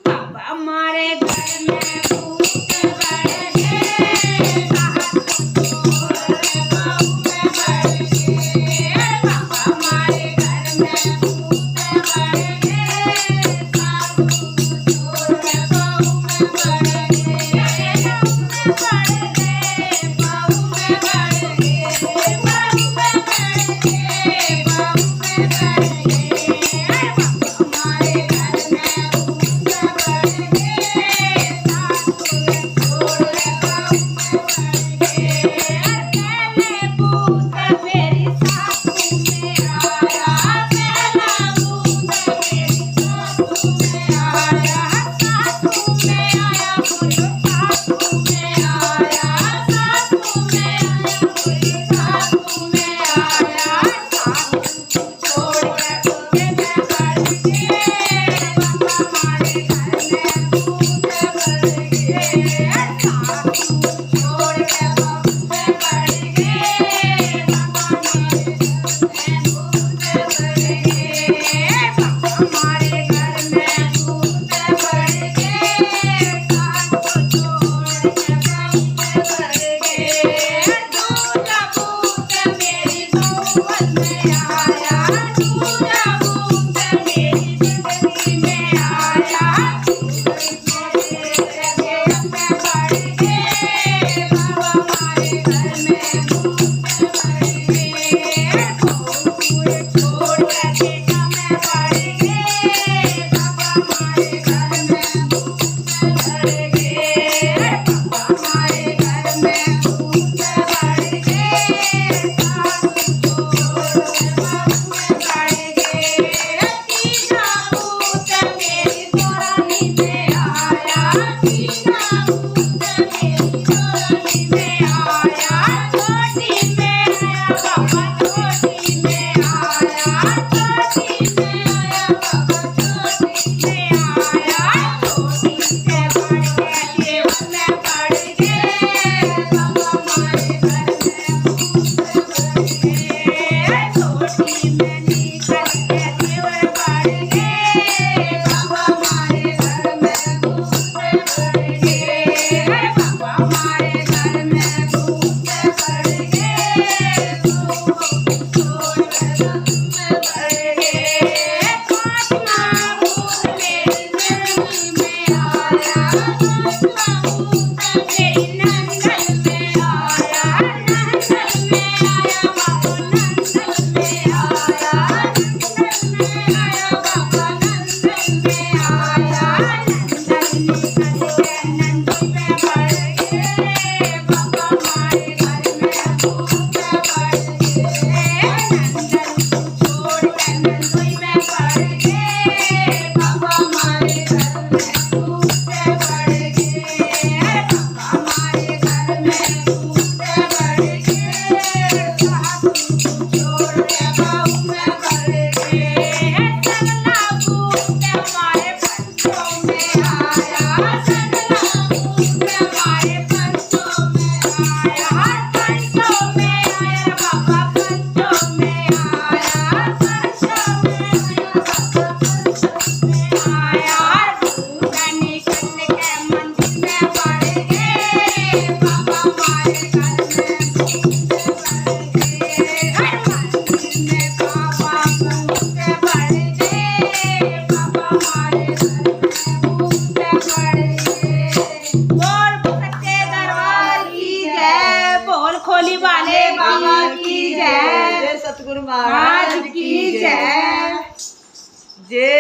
बाबा हमारे घर में भूत बढ़ गए, बहू में बढ़ गए। बाबा हमारे घर में भूत बढ़ गए, सासू छोड़ बहू में बढ़ गए, बहू में बढ़ गए, बहू में बढ़ गए, बहू में बढ़ गए। हमारे घर में भूत बढ़ गए, सासू छोड़ बहू में बढ़ गए। पहले भूत मेरी सासू में आया, पहला भूत मेरी सासू में आया, सासू में आया बोलो सासू में आया, सासू में आया बोलो सासू में आया। सासू छोड़ के मैं बढ़ गए, बाबा हमारे घर में भूत बढ़ गए, सासू छोड़ के बहू में बढ़ गए, बाबा हमारे घर में भूत बढ़ गए। बाबा हमारे घर में भूत बढ़ गए, सासू छोड़ के बहू में बढ़ गए। दूसरा भूत मेरी सोहर में आया, दूसरा भूत मेरी जिंदगी में आया, में बढ़ गए, बाबा हमारे घर में भूत बढ़ गए। बहू छोड़ के बेटा में बढ़ गए, बाबा हमारे घर में भूत बढ़ गए, बाबा हमारे घर में भूत बढ़ गए, सासू छोड़ बहू में बढ़ गए। तीसरा भूत मेरी तोरानी में आया, तीसरा भूत मेरी तोरानी में आया, छोटी में आया बाबा छोटी में आया, छोटी में आया बाबा छोटी में आया। छोटी से बढ़ के देवर में बढ़ गए, बाबा हमारे घर में भूत बढ़ गए। छोटी में निकल के देवर बढ़ गए, बाबा हमारे घर में भूत बढ़ गए, बाबा हमारे घर में भूत बढ़ गए, छोड़ में बढ़ गए। पांचवा भूत मेरी जिंदगी में आया, पांचवा भूत मेरी नंदन में आया, नंदन में आया बाबा नंदन में आया, नंदन में आया बाबा नंदन में आया। नंदन निकल के नंदी में बढ़ गए, बाबा हमारे घर में भूत बढ़ गए। नंदन छोड़ के नंदी में बढ़ गए, बाबा हमारे घर में भूत बढ़ गए, बाबा हमारे घर में भूत बढ़ गए, सासू छोड़ के बहू में बढ़ गए। सगला भूत हमारे पंचों में आया, सगला भूत हमारे पंचों में आया, पंचों में आया बाबा पंचों में आया, पंचों में आया बाबा पंचों में आया। भूत निकल के मंदिर में बढ़ गए, बाबा हमारे घर में भूत बढ़ गए, मंदिर में बाबा भूत बढ़ गए, बाबा हमारे घर में भूत बढ़ गए। बोल सच्चे दरबार की जय, बोल खोली वाले बाबा की जय, जय सतगुरु महाराज की जय। जय